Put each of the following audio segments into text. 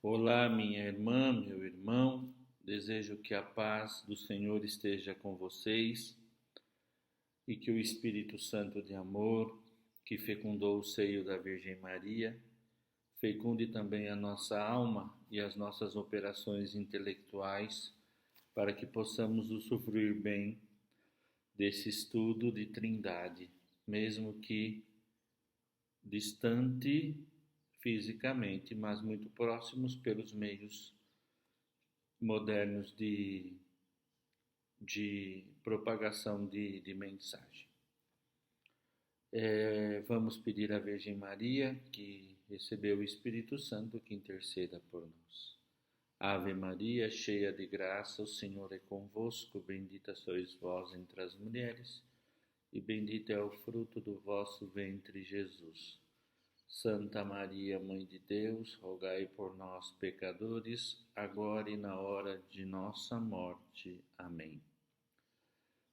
Olá, minha irmã, meu irmão. Desejo que a paz do Senhor esteja com vocês e que o Espírito Santo de amor, que fecundou o seio da Virgem Maria, fecunde também a nossa alma e as nossas operações intelectuais, para que possamos usufruir bem desse estudo de Trindade, mesmo que distante fisicamente, mas muito próximos pelos meios modernos de propagação de mensagem. Vamos pedir à Virgem Maria, que recebeu o Espírito Santo, que interceda por nós. Ave Maria, cheia de graça, o Senhor é convosco, bendita sois vós entre as mulheres, e bendito é o fruto do vosso ventre, Jesus. Santa Maria, Mãe de Deus, rogai por nós, pecadores, agora e na hora de nossa morte. Amém.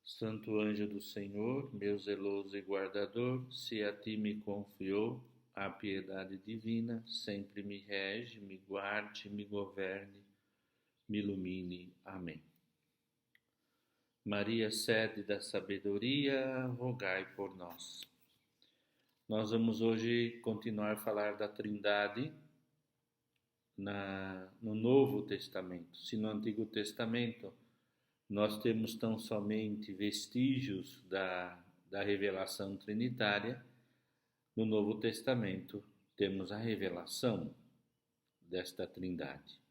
Santo anjo do Senhor, meu zeloso e guardador, se a ti me confiou a piedade divina, sempre me rege, me guarde, me governe, me ilumine. Amém. Maria, sede da sabedoria, rogai por nós. Nós vamos hoje continuar a falar da Trindade no Novo Testamento. Se no Antigo Testamento nós temos tão somente vestígios da revelação trinitária, no Novo Testamento temos a revelação desta Trindade.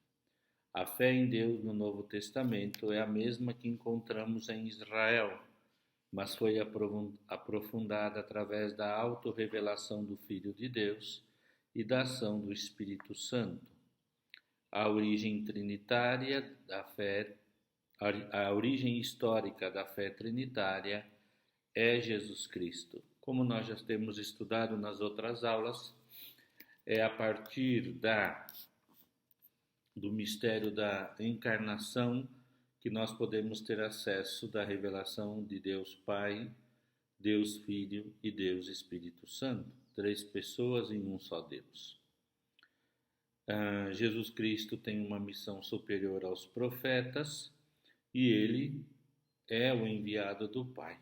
A fé em Deus no Novo Testamento é a mesma que encontramos em Israel, mas foi aprofundada através da autorrevelação do Filho de Deus e da ação do Espírito Santo. A origem trinitária da fé, a origem histórica da fé trinitária é Jesus Cristo. Como nós já temos estudado nas outras aulas, é a partir do mistério da encarnação que nós podemos ter acesso da revelação de Deus Pai, Deus Filho e Deus Espírito Santo, três pessoas em um só Deus. Jesus Cristo tem uma missão superior aos profetas e ele é o enviado do Pai.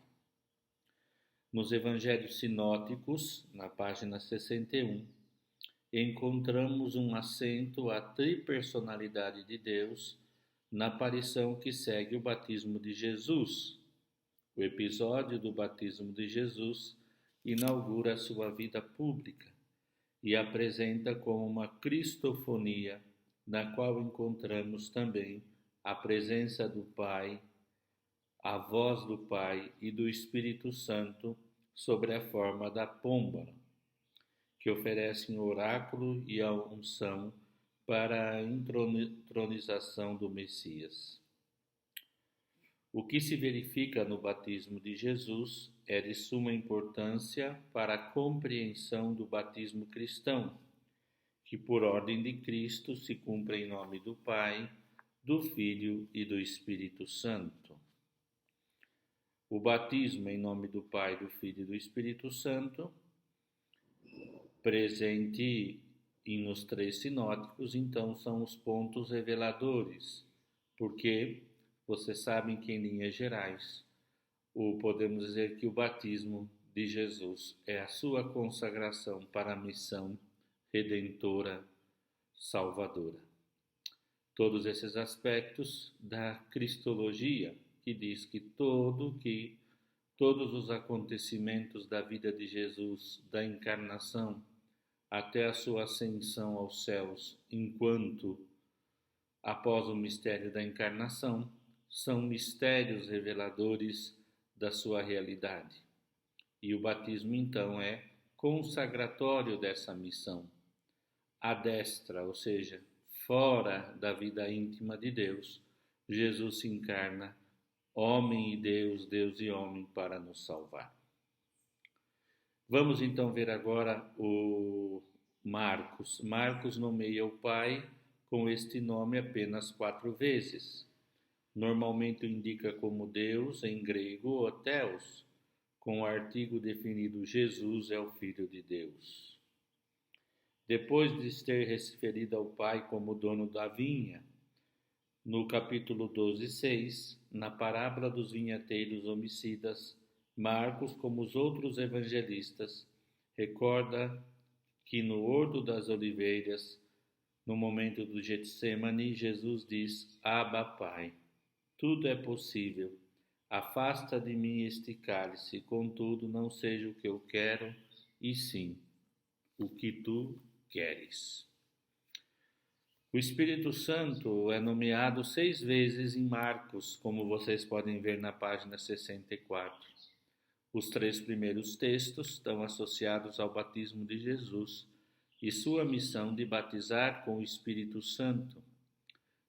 Nos Evangelhos Sinóticos, na página 61, encontramos um acento à tripersonalidade de Deus na aparição que segue o batismo de Jesus. O episódio do batismo de Jesus inaugura a sua vida pública e apresenta como uma cristofonia, na qual encontramos também a presença do Pai, a voz do Pai e do Espírito Santo sobre a forma da pomba, que oferecem o oráculo e a unção para a entronização do Messias. O que se verifica no batismo de Jesus é de suma importância para a compreensão do batismo cristão, que por ordem de Cristo se cumpre em nome do Pai, do Filho e do Espírito Santo. O batismo em nome do Pai, do Filho e do Espírito Santo, presente nos três sinóticos, então são os pontos reveladores, porque vocês sabem que em linhas gerais, podemos dizer que o batismo de Jesus é a sua consagração para a missão redentora, salvadora. Todos esses aspectos da cristologia, que diz que todos os acontecimentos da vida de Jesus, da encarnação, até a sua ascensão aos céus, enquanto após o mistério da encarnação, são mistérios reveladores da sua realidade. E o batismo, então, é consagratório dessa missão. À destra, ou seja, fora da vida íntima de Deus, Jesus se encarna, homem e Deus, Deus e homem, para nos salvar. Vamos então ver agora o Marcos. Marcos nomeia o Pai com este nome apenas 4 vezes. Normalmente o indica como Deus, em grego, o Theos, com o artigo definido Jesus é o Filho de Deus. Depois de ter referido ao pai como dono da vinha, no capítulo 12:6, na parábola dos vinhateiros homicidas, Marcos, como os outros evangelistas, recorda que no Horto das Oliveiras, no momento do Getsemane, Jesus diz: Abba, Pai, tudo é possível. Afasta de mim este cálice, contudo, não seja o que eu quero, e sim o que tu queres. O Espírito Santo é nomeado 6 vezes em Marcos, como vocês podem ver na página 64. Os 3 primeiros textos estão associados ao batismo de Jesus e sua missão de batizar com o Espírito Santo,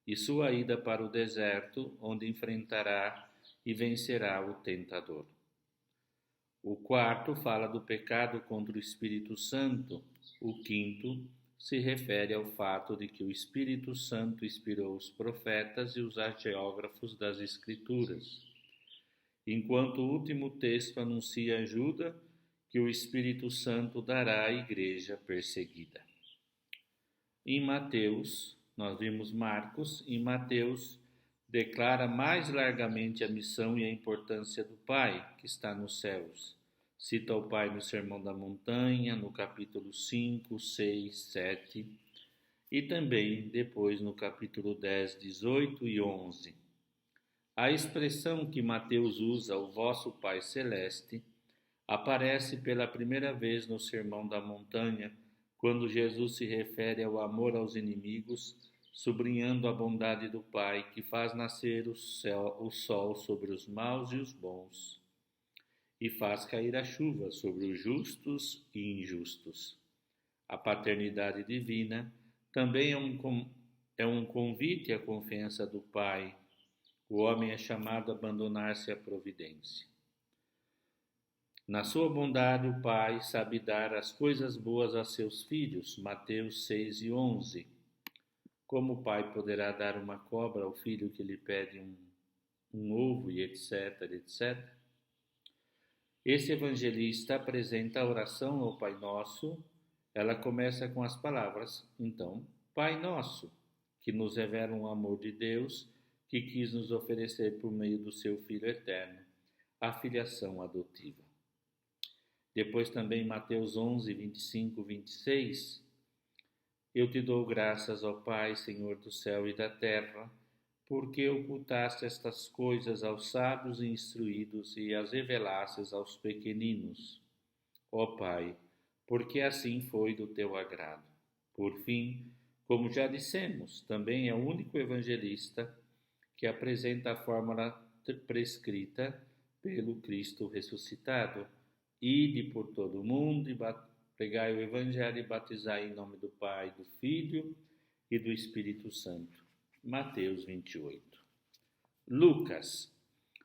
e sua ida para o deserto, onde enfrentará e vencerá o tentador. O 4 fala do pecado contra o Espírito Santo. O 5 se refere ao fato de que o Espírito Santo inspirou os profetas e os hagiógrafos das Escrituras, enquanto o último texto anuncia a ajuda que o Espírito Santo dará à igreja perseguida. Em Mateus, nós vimos Marcos, em Mateus declara mais largamente a missão e a importância do Pai que está nos céus. Cita o Pai no Sermão da Montanha, no capítulo 5, 6, 7, e também depois no capítulo 10, 18 e 11. A expressão que Mateus usa, o vosso Pai Celeste, aparece pela primeira vez no Sermão da Montanha, quando Jesus se refere ao amor aos inimigos, sublinhando a bondade do Pai que faz nascer o sol sobre os maus e os bons, e faz cair a chuva sobre os justos e injustos. A paternidade divina também é um convite à confiança do Pai. O homem é chamado a abandonar-se à providência. Na sua bondade, o Pai sabe dar as coisas boas a seus filhos. Mateus 6 e 11. Como o pai poderá dar uma cobra ao filho que lhe pede um ovo e etc, etc? Esse evangelista apresenta a oração ao Pai Nosso. Ela começa com as palavras, então, Pai Nosso, que nos revela um amor de Deus que quis nos oferecer por meio do seu Filho eterno, a filiação adotiva. Depois também Mateus 11, 25, 26, eu te dou graças, ó Pai, Senhor do céu e da terra, porque ocultaste estas coisas aos sábios e instruídos e as revelastes aos pequeninos. Ó Pai, porque assim foi do teu agrado. Por fim, como já dissemos, também é o único evangelista que apresenta a fórmula prescrita pelo Cristo ressuscitado. Ide por todo o mundo e pregai o Evangelho e batizai em nome do Pai, do Filho e do Espírito Santo. Mateus 28. Lucas.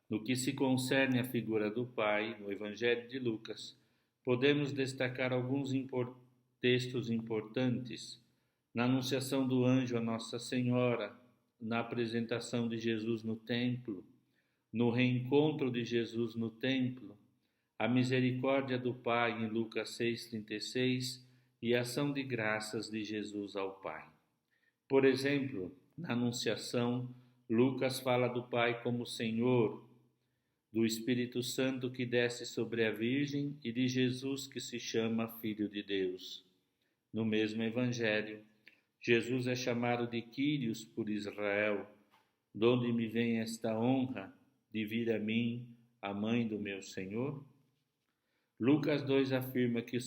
No que se concerne à figura do Pai, no Evangelho de Lucas, podemos destacar alguns textos importantes. Na anunciação do anjo a Nossa Senhora, na apresentação de Jesus no templo, no reencontro de Jesus no templo, a misericórdia do Pai em Lucas 6,36 e a ação de graças de Jesus ao Pai. Por exemplo, na Anunciação, Lucas fala do Pai como Senhor, do Espírito Santo que desce sobre a Virgem e de Jesus que se chama Filho de Deus. No mesmo Evangelho, Jesus é chamado de Quírios por Israel, de onde me vem esta honra de vir a mim, a mãe do meu Senhor? Lucas 2 afirma que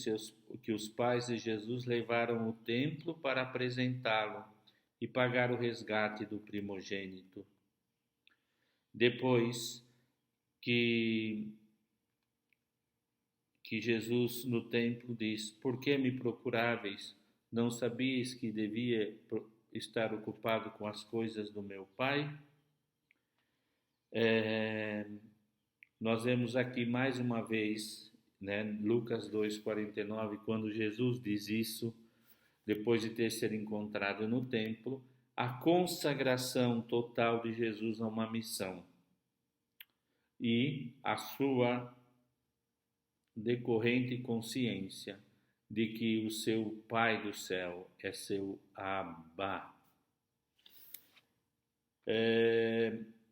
os pais de Jesus levaram o templo para apresentá-lo e pagar o resgate do primogênito. Depois que Jesus no templo diz, por que me procuráveis? Não sabias que devia estar ocupado com as coisas do meu Pai? Nós vemos aqui mais uma vez, Lucas 2,49, quando Jesus diz isso, depois de ter sido encontrado no templo, a consagração total de Jesus a uma missão e a sua decorrente consciência. de que o seu Pai do céu é seu Abba.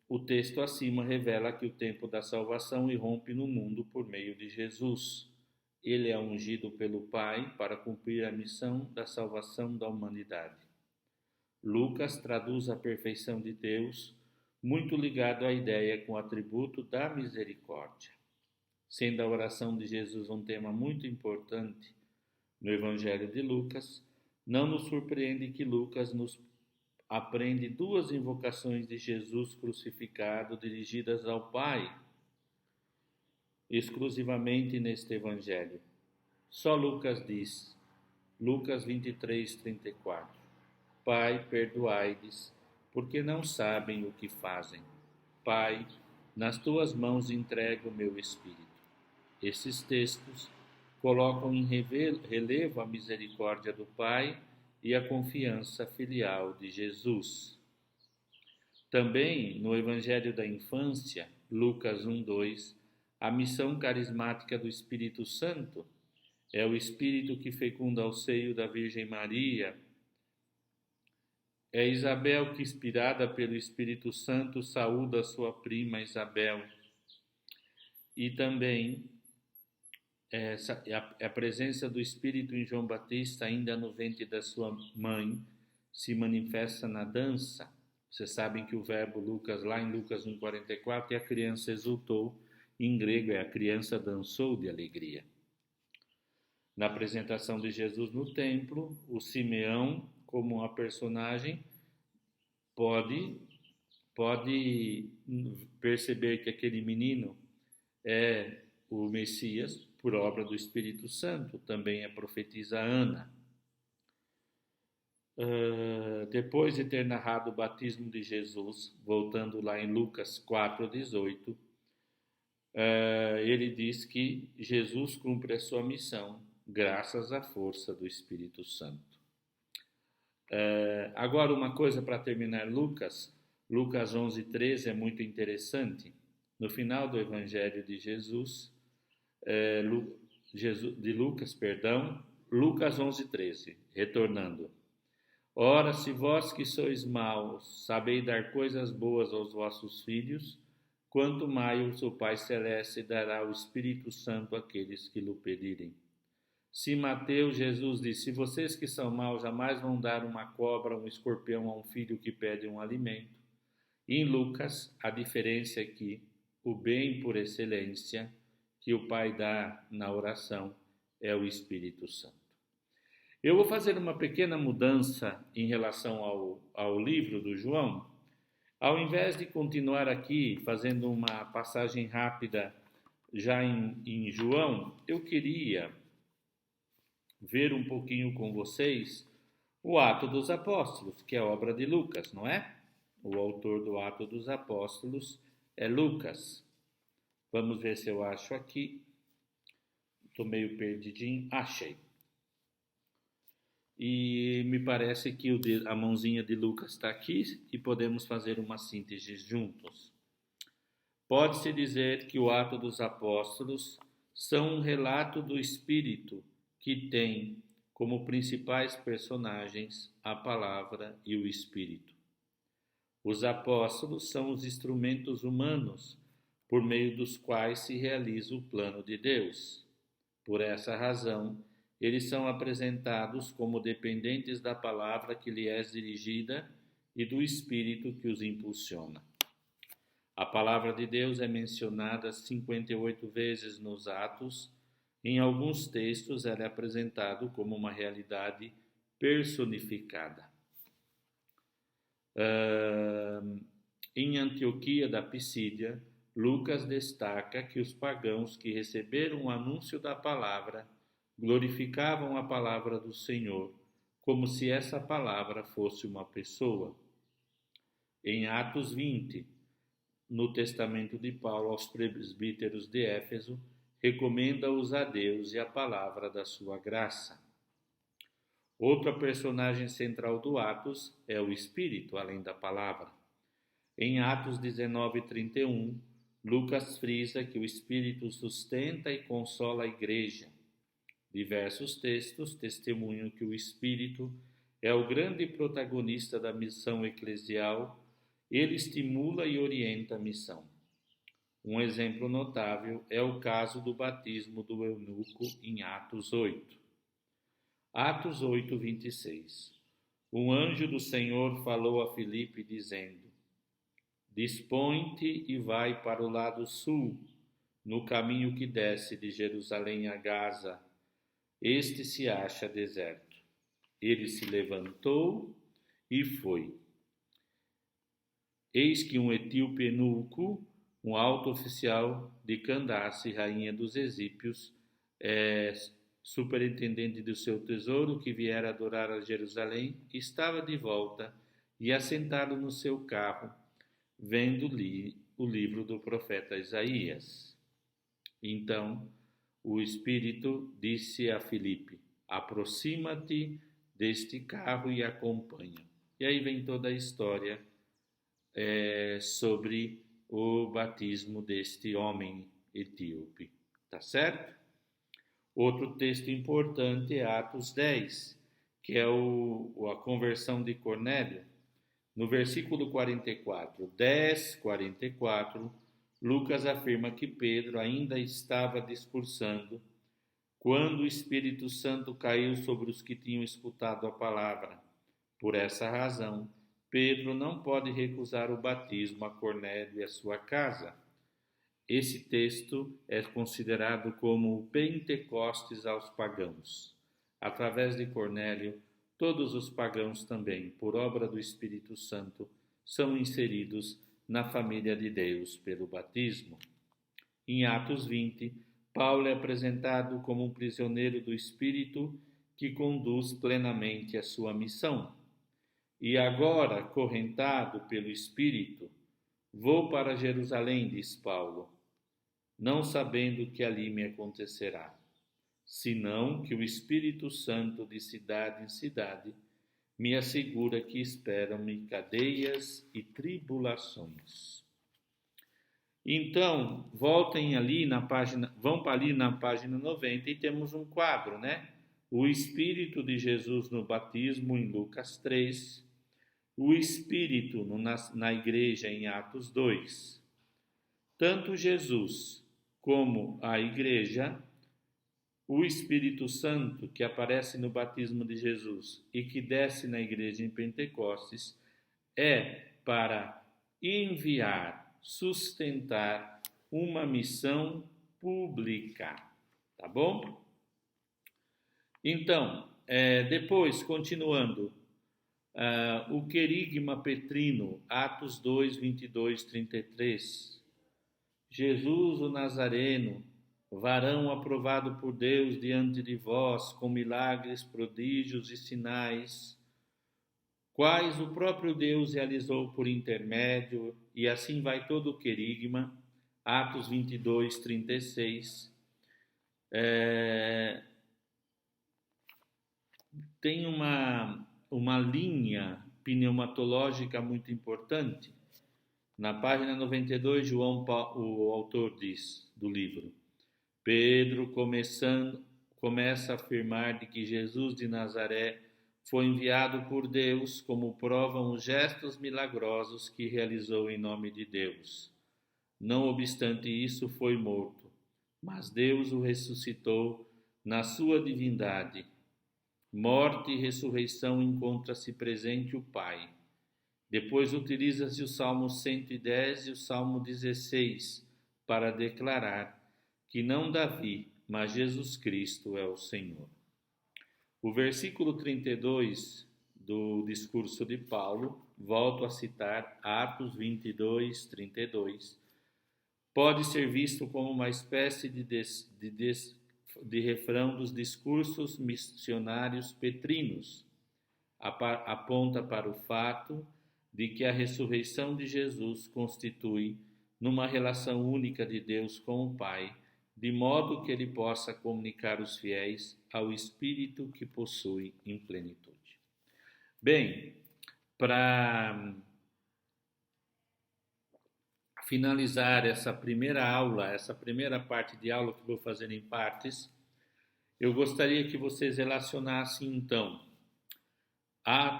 O texto acima revela que o tempo da salvação irrompe no mundo por meio de Jesus. Ele é ungido pelo Pai para cumprir a missão da salvação da humanidade. Lucas traduz a perfeição de Deus, muito ligado à ideia com o atributo da misericórdia. Sendo a oração de Jesus um tema muito importante no Evangelho de Lucas, não nos surpreende que Lucas nos aprende duas invocações de Jesus crucificado dirigidas ao Pai, exclusivamente neste Evangelho. Só Lucas diz, Lucas 23:34, Pai, perdoai-lhes, porque não sabem o que fazem. Pai, nas tuas mãos entrego o meu espírito. Esses textos colocam em relevo a misericórdia do Pai e a confiança filial de Jesus. Também no Evangelho da Infância, Lucas 1:2, a missão carismática do Espírito Santo é o Espírito que fecunda ao seio da Virgem Maria. É Isabel que, inspirada pelo Espírito Santo, saúda sua prima Isabel. E também a presença do Espírito em João Batista, ainda no ventre da sua mãe, se manifesta na dança. Vocês sabem que o verbo Lucas, lá em Lucas 1:44, é a criança exultou, em grego é a criança dançou de alegria. Na apresentação de Jesus no templo, o Simeão, como uma personagem, pode perceber que aquele menino é o Messias por obra do Espírito Santo. Também a profetisa Ana. Depois de ter narrado o batismo de Jesus, voltando lá em Lucas 4:18, ele diz que Jesus cumpre a sua missão graças à força do Espírito Santo. Agora, uma coisa para terminar Lucas 11:13 é muito interessante. No final do Evangelho de Lucas 11:13, retornando. Ora, se vós que sois maus sabeis dar coisas boas aos vossos filhos, quanto mais o Pai Celeste dará o Espírito Santo àqueles que lhe pedirem. Se em Mateus, Jesus disse, se vocês que são maus jamais vão dar uma cobra, um escorpião a um filho que pede um alimento. Em Lucas, a diferença é que o bem por excelência que o Pai dá na oração é o Espírito Santo. Eu vou fazer uma pequena mudança em relação ao livro do João. Ao invés de continuar aqui fazendo uma passagem rápida já em João, eu queria ver um pouquinho com vocês o Ato dos Apóstolos, que é a obra de Lucas, não é? O autor do Ato dos Apóstolos é Lucas. Vamos ver se eu acho aqui. Estou meio perdidinho. Achei. E me parece que a mãozinha de Lucas está aqui e podemos fazer uma síntese juntos. Pode-se dizer que o Ato dos Apóstolos são um relato do Espírito que tem como principais personagens a Palavra e o Espírito. Os apóstolos são os instrumentos humanos por meio dos quais se realiza o plano de Deus. Por essa razão, eles são apresentados como dependentes da palavra que lhes é dirigida e do Espírito que os impulsiona. A palavra de Deus é mencionada 58 vezes nos Atos. Em alguns textos, ela é apresentada como uma realidade personificada. Em Antioquia da Pisídia, Lucas destaca que os pagãos que receberam o anúncio da palavra glorificavam a palavra do Senhor, como se essa palavra fosse uma pessoa. Em Atos 20, no testamento de Paulo aos presbíteros de Éfeso, recomenda-os a Deus e a palavra da sua graça. Outra personagem central do Atos é o Espírito, além da palavra. Em Atos Diversos textos testemunham que o Espírito é o grande protagonista da missão eclesial, ele estimula e orienta a missão. Um exemplo notável é o caso do batismo do eunuco em Atos 8. Atos 8, 26. Um anjo do Senhor falou a Filipe, dizendo: Dispõe-te e vai para o lado sul, no caminho que desce de Jerusalém a Gaza. Este se acha deserto. Ele se levantou e foi. Eis que um etíope eunuco, um alto oficial de Candace, rainha dos egípcios, superintendente do seu tesouro, que viera adorar a Jerusalém, estava de volta e assentado no seu carro, vendo-lhe o livro do profeta Isaías. Então o Espírito disse a Filipe: aproxima-te deste carro e acompanha. E aí vem toda a história sobre o batismo deste homem etíope, tá certo? Outro texto importante é Atos 10, que é a conversão de Cornélio. No versículo 44, 10, 44, Lucas afirma que Pedro ainda estava discursando quando o Espírito Santo caiu sobre os que tinham escutado a palavra. Por essa razão, Pedro não pode recusar o batismo a Cornélio e a sua casa. Esse texto é considerado como o Pentecostes aos pagãos. Através de Cornélio, todos os pagãos também, por obra do Espírito Santo, são inseridos na família de Deus pelo batismo. Em Atos 20, Paulo é apresentado como um prisioneiro do Espírito que conduz plenamente a sua missão. E agora, correntado pelo Espírito, vou para Jerusalém, diz Paulo, não sabendo o que ali me acontecerá, senão que o Espírito Santo de cidade em cidade me assegura que esperam-me cadeias e tribulações. Então, voltem ali na página, vão para ali na página 90 e temos um quadro, né? O Espírito de Jesus no batismo em Lucas 3, o Espírito na igreja em Atos 2. Tanto Jesus como a igreja, o Espírito Santo que aparece no batismo de Jesus e que desce na igreja em Pentecostes, é para enviar, sustentar uma missão pública, tá bom? Então, depois, continuando, o querigma petrino, Atos 2, 22, 33. Jesus o Nazareno, varão aprovado por Deus diante de vós, com milagres, prodígios e sinais, quais o próprio Deus realizou por intermédio, e assim vai todo o querigma, Atos 22, 36. Tem uma linha pneumatológica muito importante. Na página 92, o autor diz do livro: Pedro começa a afirmar de que Jesus de Nazaré foi enviado por Deus, como provam os gestos milagrosos que realizou em nome de Deus. Não obstante isso, foi morto, mas Deus o ressuscitou na sua divindade. Morte e ressurreição encontra-se presente o Pai. Depois utiliza-se o Salmo 110 e o Salmo 16 para declarar que não Davi, mas Jesus Cristo é o Senhor. O versículo 32 do discurso de Paulo, volto a citar Atos 22, 32, pode ser visto como uma espécie de refrão dos discursos missionários petrinos. Aponta para o fato de que a ressurreição de Jesus constitui numa relação única de Deus com o Pai, de modo que ele possa comunicar os fiéis ao Espírito que possui em plenitude. Bem, para finalizar essa primeira aula, essa primeira parte de aula que vou fazer em partes, Eu gostaria que vocês relacionassem, então,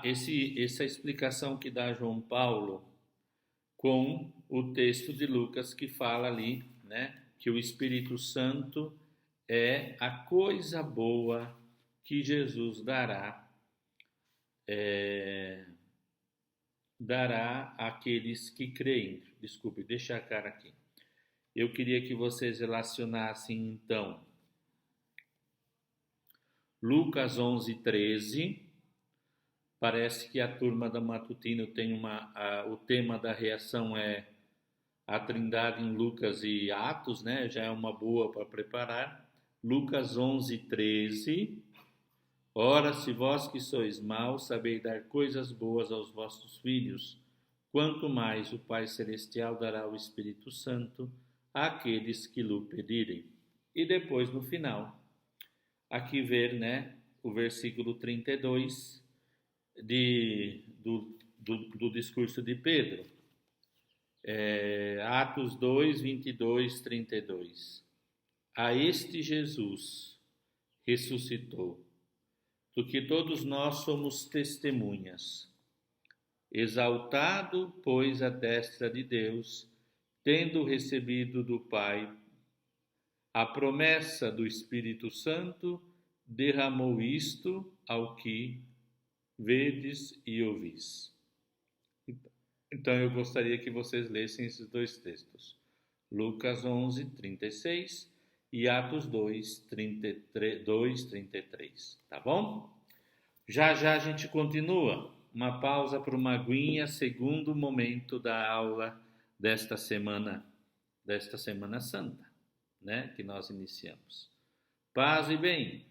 essa explicação que dá João Paulo com o texto de Lucas que fala ali, né, que o Espírito Santo é a coisa boa que Jesus dará àqueles que creem. Desculpe, deixa a cara aqui. Eu queria que vocês relacionassem, então, Lucas 11:13. Parece que a turma da Matutino tem o tema da reação é a Trindade em Lucas e Atos, né? Já é uma boa para preparar. Lucas 11:13. Ora, se vós que sois maus sabeis dar coisas boas aos vossos filhos, quanto mais o Pai Celestial dará o Espírito Santo àqueles que lhe pedirem. E depois, no final, aqui ver, né, o versículo 32 do discurso de Pedro. Atos 2, 22, 32. A este Jesus ressuscitou, do que todos nós somos testemunhas. Exaltado, pois, à destra de Deus, tendo recebido do Pai a promessa do Espírito Santo, derramou isto ao que vedes e ouvis. Então eu gostaria que vocês lessem esses dois textos. Lucas 11, 36 e Atos 2, 32, 33. Tá bom? Já já a gente continua. Uma pausa para uma aguinha, segundo momento da aula desta Semana Santa, né? Que nós iniciamos. Paz e bem.